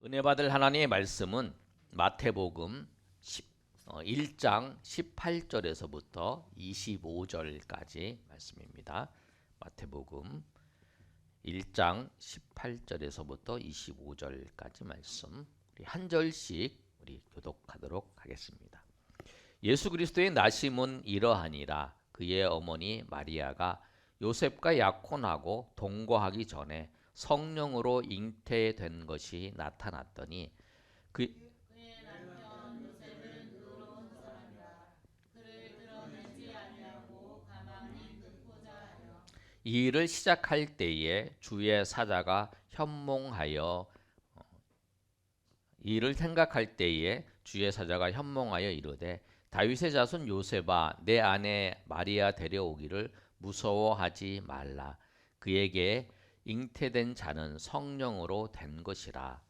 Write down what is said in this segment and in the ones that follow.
은혜 받을 하나님의 말씀은 마태복음 1장 18절에서부터 25절까지 말씀입니다. 마태복음 1장 18절에서부터 25절까지 말씀, 우리 한 절씩 우리 교독하도록 하겠습니다. 예수 그리스도의 나심은 이러하니라. 그의 어머니 마리아가 요셉과 약혼하고 동거하기 전에 성령으로 잉태된 것이 나타났더니 그의 남편 요셉은 의로운 사람이라. 그를 드러내지 아니하고 가만히 듣고자 하여 이 일을 시작할 때에 주의 사자가 현몽하여 이 일을 생각할 때에 주의 사자가 현몽하여 이르되 다윗의 자손 요셉아 내 아내 마리아 데려오기를 무서워하지 말라. 그에게 잉태된 자는 성령으로 된 것이라.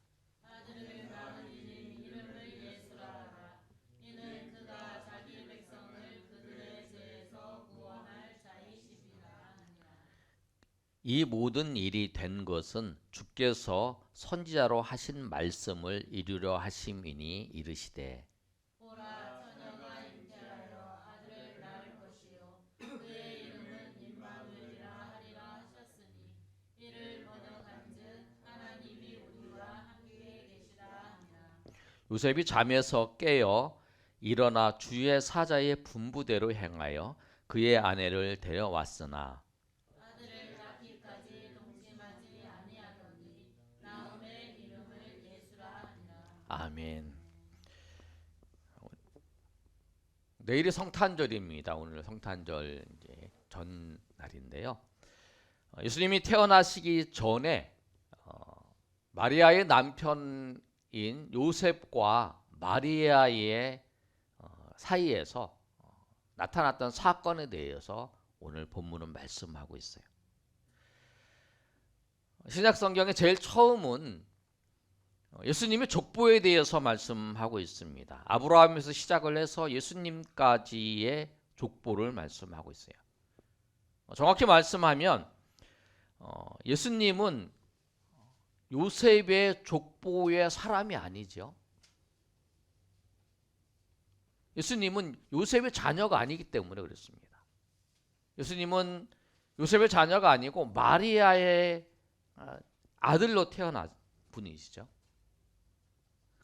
아들을 낳은 이는 이름을 예수라 하라. 이는 그가 자기 백성을 그들의 죄에서 구원할 자이심이라 하니라. 이 모든 일이 된 것은 주께서 선지자로 하신 말씀을 이루려 하심이니 이르시되 요셉이 잠에서 깨어 일어나 주의 사자의 분부대로 행하여 그의 아내를 데려왔으나 아들을 낳기까지 동침하지 아니하더니 나오의 이름을 예수라 하니라. 아멘. 내일이 성탄절입니다. 오늘 성탄절 이제 전날인데요. 예수님이 태어나시기 전에 마리아의 남편인 요셉과 마리아의 사이에서 나타났던 사건에 대해서 오늘 본문은 말씀하고 있어요. 신약 성경의 제일 처음은 예수님의 족보에 대해서 말씀하고 있습니다. 아브라함에서 시작을 해서 예수님까지의 족보를 말씀하고 있어요. 정확히 말씀하면 예수님은 요셉의 족보의 사람이 아니죠. 예수님은 요셉의 자녀가 아니기 때문에 그렇습니다. 예수님은 요셉의 자녀가 아니고 마리아의 아들로 태어난 분이시죠.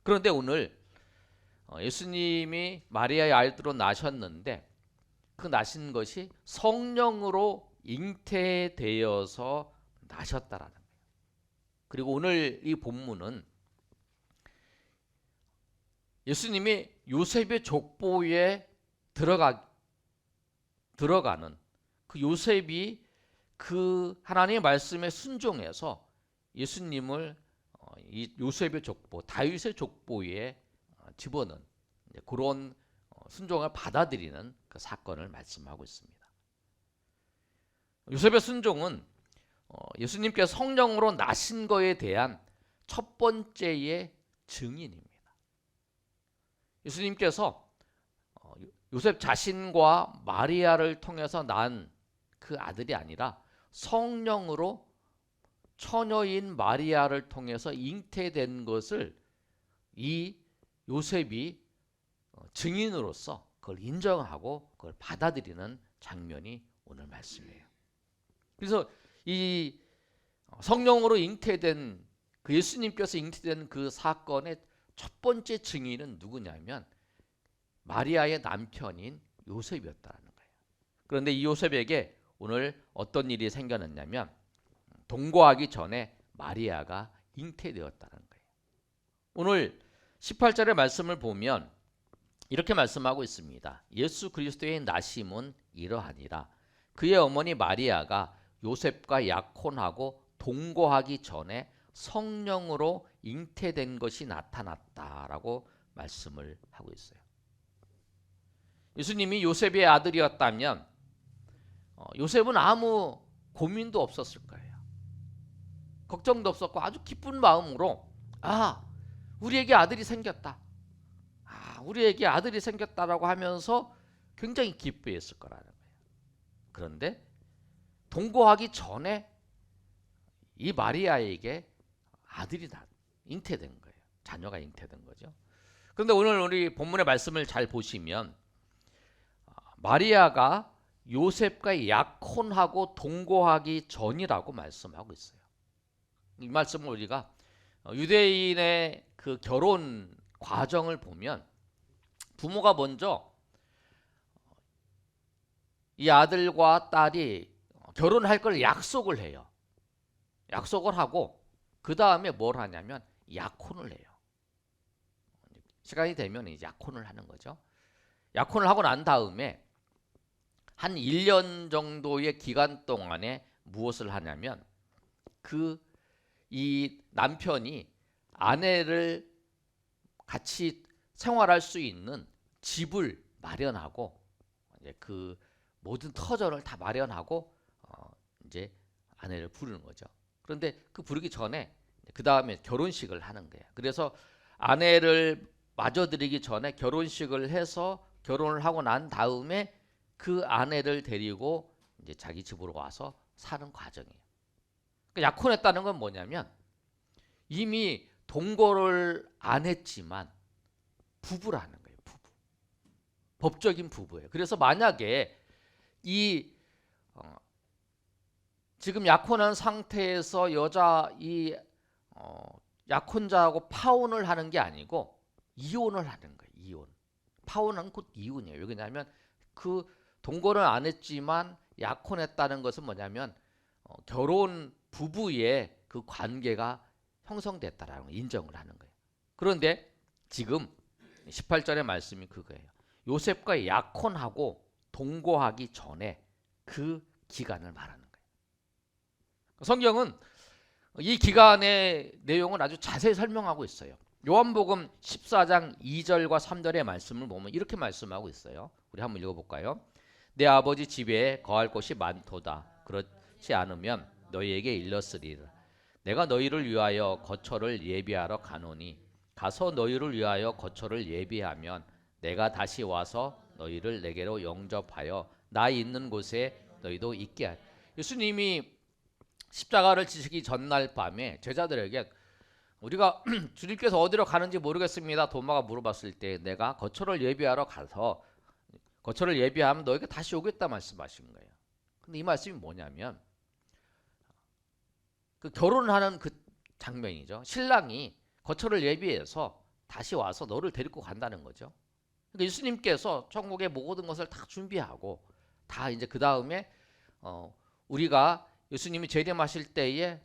그런데 오늘 예수님이 마리아의 아들로 나셨는데 그 나신 것이 성령으로 잉태되어서 나셨다라는 거예요. 그리고 오늘 이 본문은 예수님이 요셉의 족보에 들어가는 그 요셉이 그 하나님의 말씀에 순종해서 예수님을 이 요셉의 족보, 다윗의 족보에 집어넣은 그런 순종을 받아들이는 그 사건을 말씀하고 있습니다. 요셉의 순종은 예수님께서 성령으로 나신 것에 대한 첫 번째의 증인입니다. 예수님께서 요셉 자신과 마리아를 통해서 난 그 아들이 아니라 성령으로 처녀인 마리아를 통해서 잉태된 것을 이 요셉이 증인으로서 그걸 인정하고 그걸 받아들이는 장면이 오늘 말씀이에요. 그래서 이 성령으로 잉태된 그 예수님께서 잉태된 그 사건의 첫 번째 증인은 누구냐면 마리아의 남편인 요셉이었다는 거예요. 그런데 이 요셉에게 오늘 어떤 일이 생겨났냐면 동거하기 전에 마리아가 잉태되었다는 거예요. 오늘 18절의 말씀을 보면 이렇게 말씀하고 있습니다. 예수 그리스도의 나심은 이러하니라. 그의 어머니 마리아가 요셉과 약혼하고 동거하기 전에 성령으로 잉태된 것이 나타났다라고 말씀을 하고 있어요. 예수님이 요셉의 아들이었다면 요셉은 아무 고민도 없었을 거예요. 걱정도 없었고 아주 기쁜 마음으로 우리에게 아들이 생겼다. 우리에게 아들이 생겼다라고 하면서 굉장히 기뻐했을 거라는 거예요. 그런데 동거하기 전에 이 마리아에게 아들이 잉태된 거예요. 자녀가 잉태된 거죠. 그런데 오늘 우리 본문의 말씀을 잘 보시면 마리아가 요셉과 약혼하고 동거하기 전이라고 말씀하고 있어요. 이 말씀을 우리가 유대인의 그 결혼 과정을 보면 부모가 먼저 이 아들과 딸이 결혼할 걸 약속을 해요. 약속을 하고 그 다음에 뭘 하냐면 약혼을 해요. 시간이 되면 이제 약혼을 하는 거죠. 약혼을 하고 난 다음에 한 1년 정도의 기간 동안에 무엇을 하냐면 이 남편이 아내를 같이 생활할 수 있는 집을 마련하고 이제 그 모든 터전을 다 마련하고 이제 아내를 부르는 거죠. 그런데 그 부르기 전에 그 다음에 결혼식을 하는 거예요. 그래서 아내를 맞아들이기 전에 결혼식을 해서 결혼을 하고 난 다음에 그 아내를 데리고 이제 자기 집으로 와서 사는 과정이에요. 그러니까 약혼했다는 건 뭐냐면 이미 동거를 안 했지만 부부라는 거예요. 부부. 법적인 부부예요. 그래서 만약에 이 지금 약혼한 상태에서 약혼자하고 파혼을 하는 게 아니고 이혼을 하는 거예요. 이혼. 파혼은 곧 이혼이에요. 왜냐하면 그 동거를 안 했지만 약혼했다는 것은 뭐냐면 결혼 부부의 그 관계가 형성됐다라는 걸 인정을 하는 거예요. 그런데 지금 18절의 말씀이 그거예요. 요셉과 약혼하고 동거하기 전에 그 기간을 말하는 거예요. 성경은 이 기간의 내용을 아주 자세히 설명하고 있어요. 요한복음 14장 2절과 3절의 말씀을 보면 이렇게 말씀하고 있어요. 우리 한번 읽어볼까요? 내 아버지 집에 거할 곳이 많도다. 그렇지 않으면 너희에게 일렀으리라. 내가 너희를 위하여 거처를 예비하러 가노니 가서 너희를 위하여 거처를 예비하면 내가 다시 와서 너희를 내게로 영접하여 나 있는 곳에 너희도 있게 하리. 예수님이 십자가를 지시기 전날 밤에 제자들에게 우리가 주님께서 어디로 가는지 모르겠습니다. 도마가 물어봤을 때 내가 거처를 예비하러 가서 거처를 예비하면 너희가 다시 오겠다 말씀하신 거예요. 근데 이 말씀이 뭐냐면 그 결혼하는 그 장면이죠. 신랑이 거처를 예비해서 다시 와서 너를 데리고 간다는 거죠. 그러니까 예수님께서 천국의 모든 것을 다 준비하고 다 이제 그 다음에 우리가 예수님이 재림하실 때에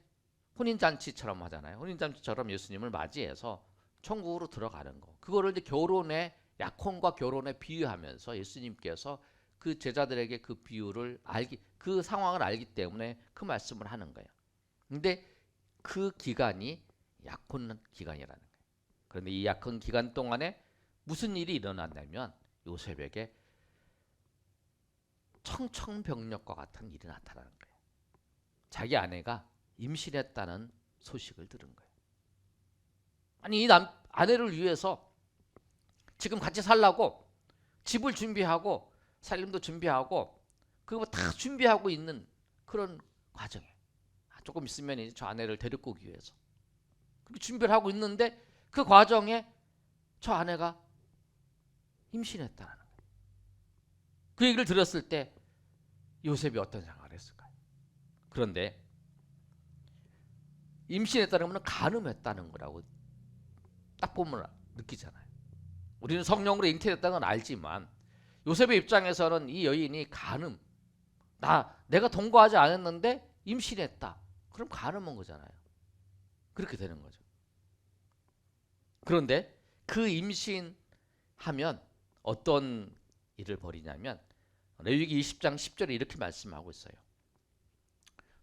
혼인잔치처럼 하잖아요. 혼인잔치처럼 예수님을 맞이해서 천국으로 들어가는 거. 그거를 이제 결혼의 약혼과 결혼에 비유하면서 예수님께서 그 제자들에게 그 비유를 그 상황을 알기 때문에 그 말씀을 하는 거예요. 근데 그 기간이 약혼 기간이라는 거예요. 그런데 이 약혼 기간 동안에 무슨 일이 일어났냐면 요셉에게 청천벽력과 같은 일이 나타나는 거예요. 자기 아내가 임신했다는 소식을 들은 거예요. 아니 이 아내를 위해서 지금 같이 살라고 집을 준비하고 살림도 준비하고 그거 다 준비하고 있는 그런 과정에 조금 있으면 이제 저 아내를 데리고 오기 위해서 그렇게 준비를 하고 있는데 그 과정에 저 아내가 임신했다는 거예요. 그 얘기를 들었을 때 요셉이 어떤 생각을 했을까요? 그런데 임신했다는 건 간음했다는 거라고 딱 보면 느끼잖아요. 우리는 성령으로 잉태됐다는 건 알지만 요셉의 입장에서는 이 여인이 내가 동거하지 않았는데 임신했다. 그럼 간음한 거잖아요. 그렇게 되는 거죠. 그런데 그 임신하면 어떤 일을 벌이냐면 레위기 20장 10절에 이렇게 말씀하고 있어요.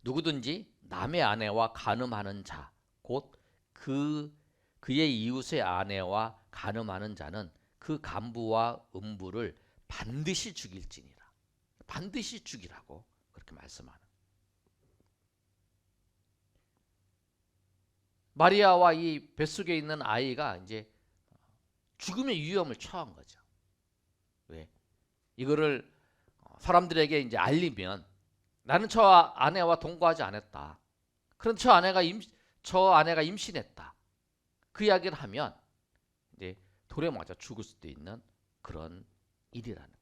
누구든지 남의 아내와 간음하는 자, 곧 그의 이웃의 아내와 간음하는 자는 그 간부와 음부를 반드시 죽일지니라. 반드시 죽이라고 그렇게 말씀하는. 마리아와 이 뱃속에 있는 아이가 이제 죽음의 위험을 처한 거죠. 왜? 이거를 사람들에게 이제 알리면 나는 저 아내와 동거하지 않았다. 그런데 저 아내가 임신했다. 그 이야기를 하면 이제 돌에 맞아 죽을 수도 있는 그런 일이라는 거예요.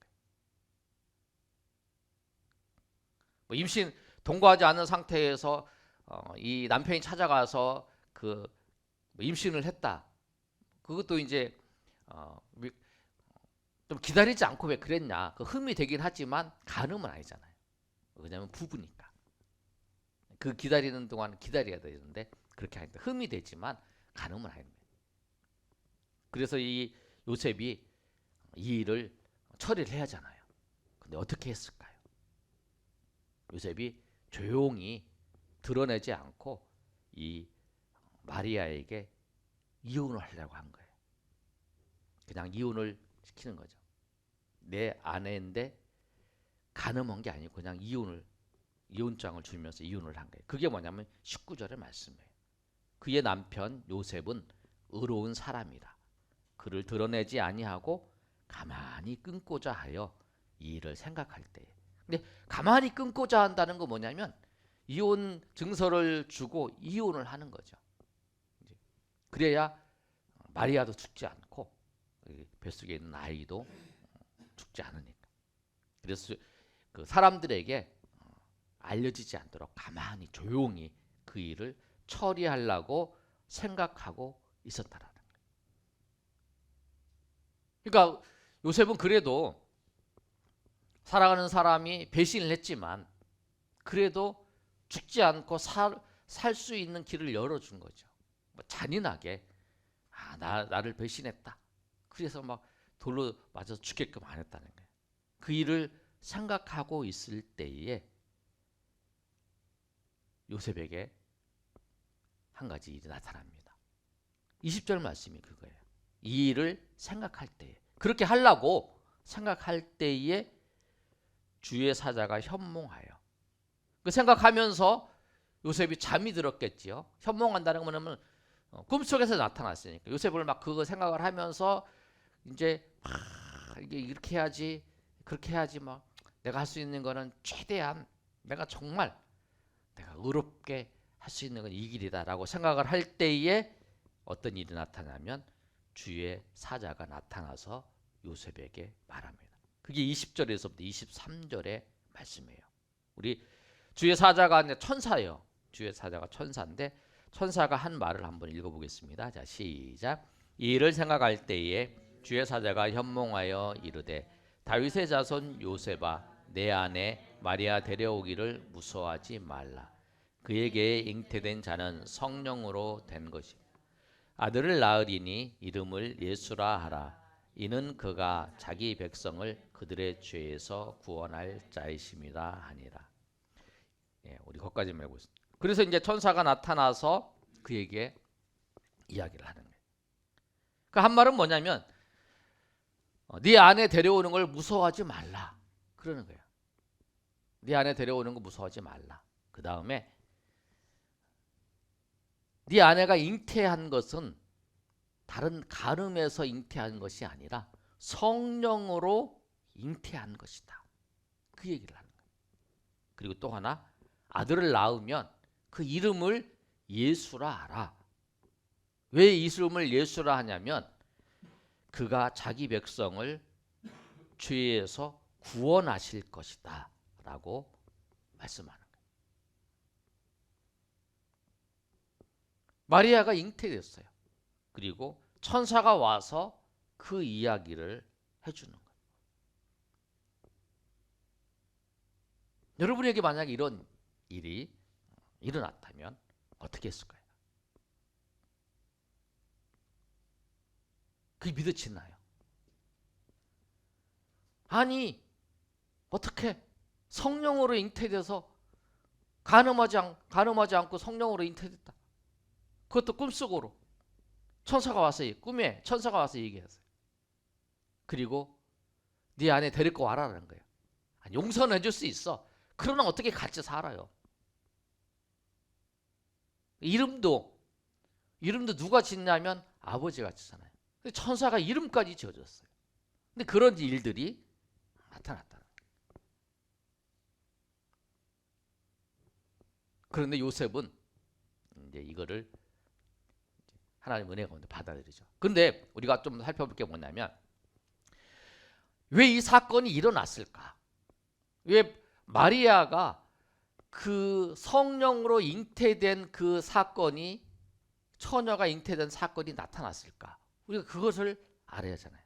뭐 임신 동거하지 않은 상태에서 이 남편이 찾아가서 그 임신을 했다. 그것도 이제 좀 기다리지 않고 왜 그랬냐. 그 흠이 되긴 하지만 간음은 아니잖아요. 왜냐하면 부부니까. 그 기다리는 동안 기다려야 되는데 그렇게 하니까 흠이 되지만 간음은 아닙니다. 그래서 이 요셉이 이 일을 처리를 해야 하잖아요. 근데 어떻게 했을까요? 요셉이 조용히 드러내지 않고 이 마리아에게 이혼을 하려고 한 거예요. 그냥 이혼을 시키는 거죠. 내 아내인데 간음한 게 아니고 그냥 이혼장을 주면서 이혼을 한 거예요. 그게 뭐냐면 19절의 말씀이에요. 그의 남편 요셉은 의로운 사람이라 그를 드러내지 아니하고 가만히 끊고자 하여 이 일을 생각할 때에. 근데 가만히 끊고자 한다는 거 뭐냐면 이혼 증서를 주고 이혼을 하는 거죠. 그래야 마리아도 죽지 않고 뱃속에 있는 아이도 죽지 않으니까. 그래서 그 사람들에게 알려지지 않도록 가만히 조용히 그 일을 처리하려고 생각하고 있었다라는 거예요. 그러니까 요셉은 그래도 사랑하는 사람이 배신을 했지만 그래도 죽지 않고 살 수 있는 길을 열어준 거죠. 뭐 잔인하게 나를 배신했다. 그래서 막 돌로 맞아서 죽게끔 안 했다는 거예요. 그 일을 생각하고 있을 때에 요셉에게 한 가지 일이 나타납니다. 20절 말씀이 그거예요. 이 일을 생각할 때에 그렇게 하려고 생각할 때에 주의 사자가 현몽하여 그 생각하면서 요셉이 잠이 들었겠지요. 현몽한다는 거는 꿈속에서 나타났으니까 요셉을 막 그거 생각을 하면서 이제 이게 이렇게 해야지 그렇게 해야지 막 내가 할 수 있는 거는 최대한 내가 정말 내가 의롭게 할 수 있는 건 이 길이다라고 생각을 할 때에 어떤 일이 나타나면 주의 사자가 나타나서 요셉에게 말합니다. 그게 20절에서부터 23절의 말씀이에요. 우리 주의 사자가 천사예요. 주의 사자가 천사인데 천사가 한 말을 한번 읽어보겠습니다. 자, 시작. 이 일을 생각할 때에 주의 사자가 현몽하여 이르되 다윗의 자손 요셉아 내 아내 마리아 데려오기를 무서워하지 말라. 그에게 잉태된 자는 성령으로 된 것이 아들을 낳으리니 이름을 예수라 하라. 이는 그가 자기 백성을 그들의 죄에서 구원할 자이심이라 하니라. 우리 거기까지만 해보겠습니다. 그래서 이제 천사가 나타나서 그에게 이야기를 하는 거예요. 그 한 말은 뭐냐면 네 아내 데려오는 걸 무서워하지 말라 그러는 거예요. 네 아내 데려오는 거 무서워하지 말라. 그 다음에 네 아내가 잉태한 것은 다른 간음에서 잉태한 것이 아니라 성령으로 잉태한 것이다. 그 얘기를 하는 거예요. 그리고 또 하나 아들을 낳으면 그 이름을 예수라 하라. 왜 이름을 예수라 하냐면 그가 자기 백성을 죄에서 구원하실 것이다 라고 말씀하는 거예요. 마리아가 잉태됐어요. 그리고 천사가 와서 그 이야기를 해주는 거예요. 여러분에게 만약에 이런 일이 일어났다면 어떻게 했을까요? 그게 믿어지나요? 아니 어떻게 성령으로 잉태돼서 간음하지 않고 성령으로 잉태됐다. 그것도 꿈속으로 천사가 와서 꿈에 천사가 와서 얘기했어요. 그리고 네 안에 데리고 와라는 거예요. 용서는 해줄 수 있어. 그러나 어떻게 같이 살아요? 이름도 누가 짓냐면 아버지가 짓잖아요. 천사가 이름까지 지어줬어요. 근데 그런 일들이 나타났다. 그런데 요셉은 이제 이거를 하나님 은혜 가운데 받아들이죠. 그런데 우리가 좀 살펴볼 게 뭐냐면 왜 이 사건이 일어났을까? 왜 마리아가 그 성령으로 잉태된 그 사건이 처녀가 잉태된 사건이 나타났을까? 우리가 그것을 알아야 하잖아요.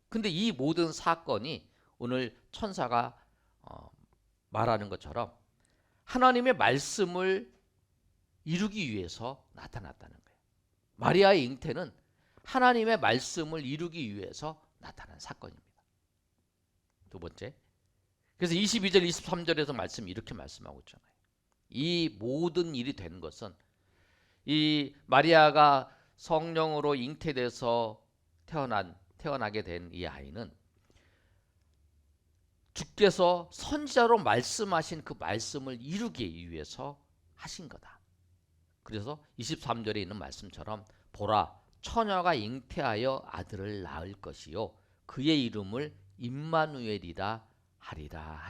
근데 이 모든 사건이 오늘 천사가 말하는 것처럼 하나님의 말씀을 이루기 위해서 나타났다는 거예요. 마리아의 잉태는 하나님의 말씀을 이루기 위해서 나타난 사건입니다. 두 번째, 그래서 22절 23절에서 말씀이 이렇게 말씀하고 있잖아요. 이 모든 일이 된 것은 이 마리아가 성령으로 잉태돼서 태어나게 된 이 아이는 주께서 선지자로 말씀하신 그 말씀을 이루기 위해서 하신 거다. 그래서 23절에 있는 말씀처럼 보라 처녀가 잉태하여 아들을 낳을 것이요 그의 이름을 임마누엘이라 하리라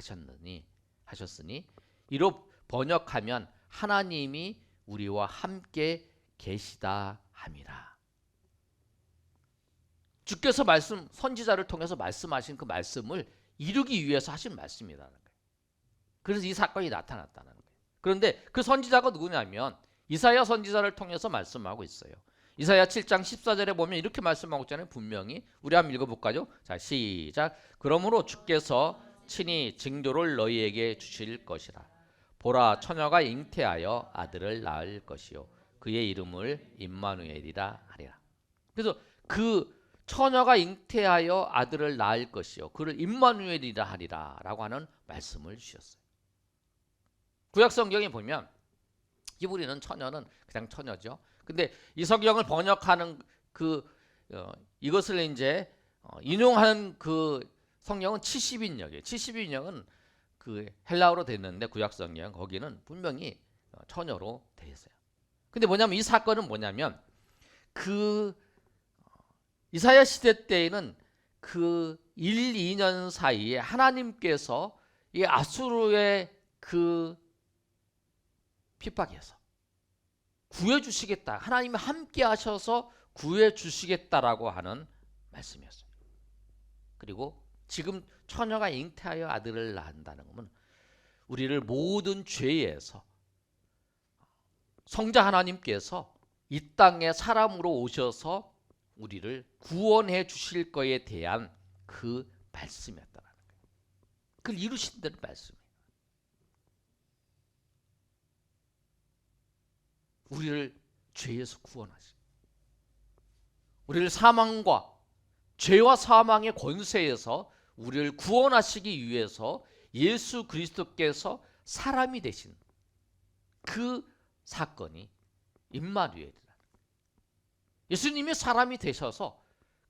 하셨으니 이로 번역하면 하나님이 우리와 함께 계시다 함이라. 주께서 선지자를 통해서 말씀하신 그 말씀을 이루기 위해서 하신 말씀이라는 거예요. 그래서 이 사건이 나타났다는 거예요. 그런데 그 선지자가 누구냐면 이사야 선지자를 통해서 말씀하고 있어요. 이사야 7장 14절에 보면 이렇게 말씀하고 있잖아요. 분명히 우리 한번 읽어볼까요? 자, 시작. 그러므로 주께서 친히 징조를 너희에게 주실 것이라. 보라 처녀가 잉태하여 아들을 낳을 것이요 그의 이름을 임마누엘이라 하리라. 그래서 그 처녀가 잉태하여 아들을 낳을 것이요 그를 임마누엘이라 하리라 라고 하는 말씀을 주셨어요. 구약 성경에 보면 히브리는 처녀는 그냥 처녀죠. 근데 이 성경을 번역하는 이것을 이제 인용하는 그 성경은 70인역이에요. 70인역은 그 헬라어로 됐는데 구약 성경 거기는 분명히 처녀로 돼 있어요. 근데 뭐냐면 이 사건은 뭐냐면 그 이사야 시대 때에는 그 1, 2년 사이에 하나님께서 이 아수르의 그 핍박에서 구해주시겠다. 하나님이 함께 하셔서 구해주시겠다라고 하는 말씀이었어요. 그리고 지금 처녀가 잉태하여 아들을 낳는다는 것은 우리를 모든 죄에서 성자 하나님께서 이 땅에 사람으로 오셔서 우리를 구원해 주실 거에 대한 그 말씀이었다는 거예요. 그걸 이루신다는 말씀이에요. 우리를 죄에서 구원하시고 우리를 사망과 죄와 사망의 권세에서 우리를 구원하시기 위해서 예수 그리스도께서 사람이 되신 그 사건이 임마누엘이라는 거예요. 예수님이 사람이 되셔서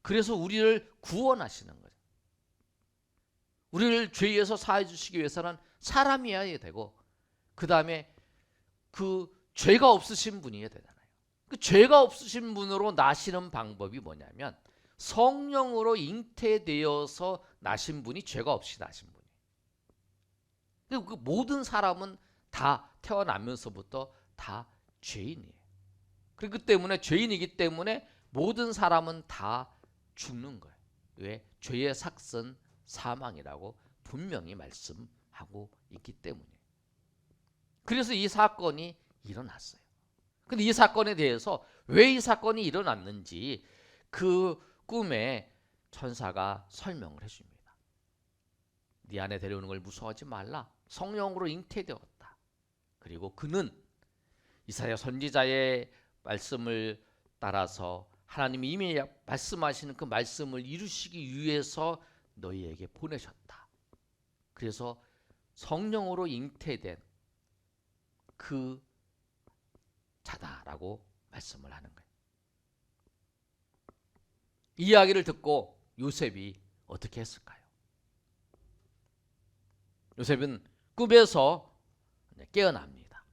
그래서 우리를 구원하시는 거예요. 우리를 죄에서 사해 주시기 위해서는 사람이어야 되고 그 다음에 그 죄가 없으신 분이어야 되잖아요. 그 죄가 없으신 분으로 나시는 방법이 뭐냐면 성령으로 잉태되어서 나신 분이 죄가 없이 나신 분이에요. 그 모든 사람은 다 태어나면서부터 다 죄인이에요. 그렇기 때문에 죄인이기 때문에 모든 사람은 다 죽는 거예요. 왜? 죄의 삭은 사망이라고 분명히 말씀하고 있기 때문이에요. 그래서 이 사건이 일어났어요. 근데 이 사건에 대해서 왜 이 사건이 일어났는지 그 꿈에 천사가 설명을 해줍니다. 네 안에 데려오는 걸 무서워하지 말라. 성령으로 잉태되었다. 그리고 그는 이사야 선지자의 말씀을 따라서 하나님이 이미 말씀하시는 그 말씀을 이루시기 위해서 너희에게 보내셨다. 그래서 성령으로 잉태된 그 자다라고 말씀을 하는 거예요. 이 이야기를 듣고 요셉이 어떻게 했을까요? 요셉은 꿈에서 깨어납니다.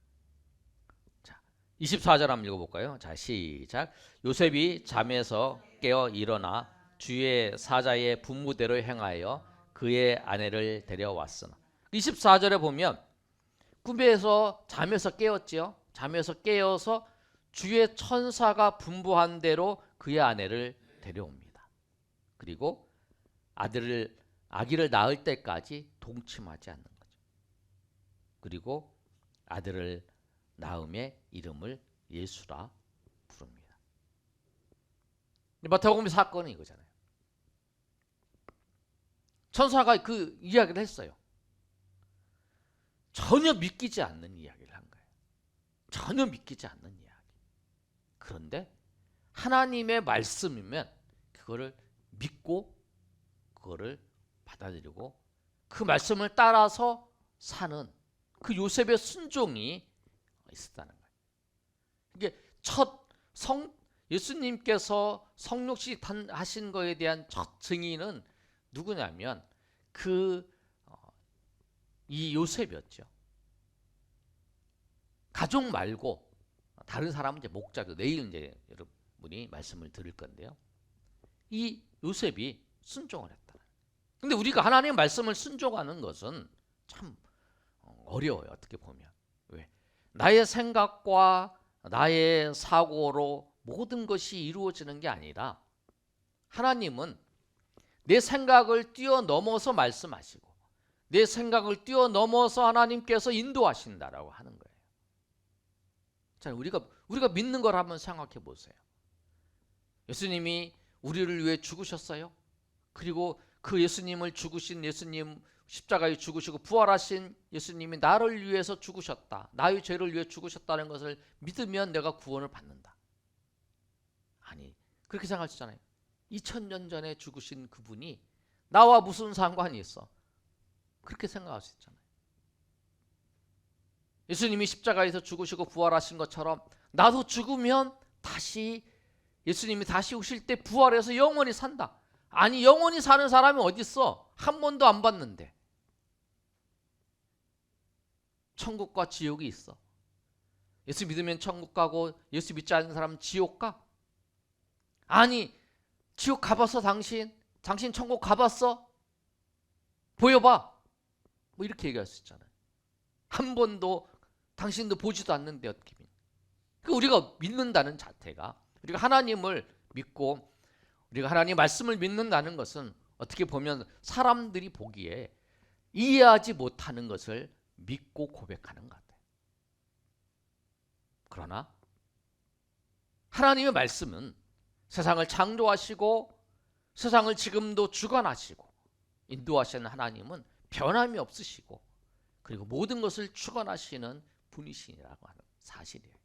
자, 24절 한번 읽어볼까요? 자, 시작. 요셉이 잠에서 깨어 일어나 주의 사자의 분무대로 행하여 그의 아내를 데려왔으나 24절에 보면 꿈에서 잠에서 깨었지요. 잠에서 깨어서 주의 천사가 분부한 대로 그의 아내를 데려옵니다. 그리고 아기를 낳을 때까지 동침하지 않는 거죠. 그리고 아들을 낳음에 이름을 예수라 부릅니다. 마태복음 사건은 이거잖아요. 천사가 그 이야기를 했어요. 전혀 믿기지 않는 이야기를 한 거예요. 전혀 믿기지 않는 이야기. 그런데 하나님의 말씀이면 그거를 믿고 그거를 받아들이고 그 말씀을 따라서 사는 그 요셉의 순종이 있었다는 거예요. 이게 예수님께서 성육식 하신 거에 대한 첫 증인은 누구냐면 이 요셉이었죠. 가족 말고 다른 사람은 이제 목자도 내일 이제 여러분이 말씀을 들을 건데요. 이 요셉이 순종을 했다. 근데 우리가 하나님의 말씀을 순종하는 것은 참 어려워요. 어떻게 보면. 왜? 나의 생각과 나의 사고로 모든 것이 이루어지는 게 아니라 하나님은 내 생각을 뛰어넘어서 말씀하시고 내 생각을 뛰어넘어서 하나님께서 인도하신다라고 하는 거예요. 자, 우리가 믿는 걸 한번 생각해 보세요. 예수님이 우리를 위해 죽으셨어요. 그리고 그 예수님을 죽으신 예수님, 십자가에 죽으시고 부활하신 예수님이 나를 위해서 죽으셨다. 나의 죄를 위해 죽으셨다는 것을 믿으면 내가 구원을 받는다. 아니, 그렇게 생각하시잖아요. 2000년 전에 죽으신 그분이 나와 무슨 상관이 있어? 그렇게 생각할 수 있잖아요. 예수님이 십자가에서 죽으시고 부활하신 것처럼 나도 죽으면 예수님이 다시 오실 때 부활해서 영원히 산다. 아니, 영원히 사는 사람이 어디 있어? 한 번도 안 봤는데. 천국과 지옥이 있어. 예수 믿으면 천국 가고 예수 믿지 않는 사람은 지옥 가? 아니, 지옥 가봤어 당신? 당신 천국 가봤어? 보여봐. 뭐 이렇게 얘기할 수 있잖아요. 한 번도 당신도 보지도 않는데 어떻게 믿냐. 우리가 믿는다는 자체가 우리가 하나님을 믿고 우리가 하나님 말씀을 믿는다는 것은 어떻게 보면 사람들이 보기에 이해하지 못하는 것을 믿고 고백하는 것 같아요. 그러나 하나님의 말씀은 세상을 창조하시고 세상을 지금도 주관하시고 인도하시는 하나님은 변함이 없으시고 그리고 모든 것을 주관하시는 분이시라고 하는 사실이에요.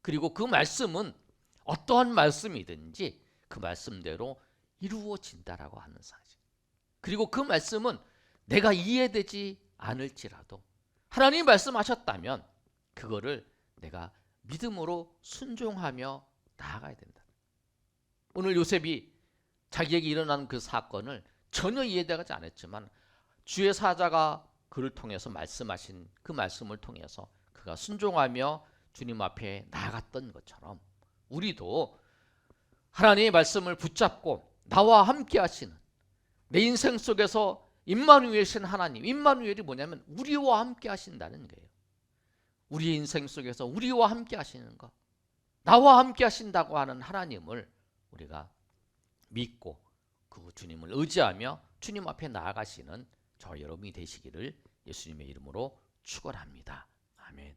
그리고 그 말씀은 어떠한 말씀이든지 그 말씀대로 이루어진다라고 하는 사실. 그리고 그 말씀은 내가 이해되지 않을지라도 하나님이 말씀하셨다면 그거를 내가 믿음으로 순종하며 나아가야 된다. 오늘 요셉이 자기에게 일어난 그 사건을 전혀 이해되지 않았지만 주의 사자가 그를 통해서 말씀하신 그 말씀을 통해서 그가 순종하며 주님 앞에 나아갔던 것처럼 우리도 하나님의 말씀을 붙잡고 나와 함께 하시는 내 인생 속에서 임마누엘이신 하나님, 임마누엘이 뭐냐면 우리와 함께 하신다는 거예요. 우리 인생 속에서 우리와 함께 하시는 것, 나와 함께 하신다고 하는 하나님을 우리가 믿고 그 주님을 의지하며 주님 앞에 나아가시는 저 여러분이 되시기를 예수님의 이름으로 축원합니다. 아멘.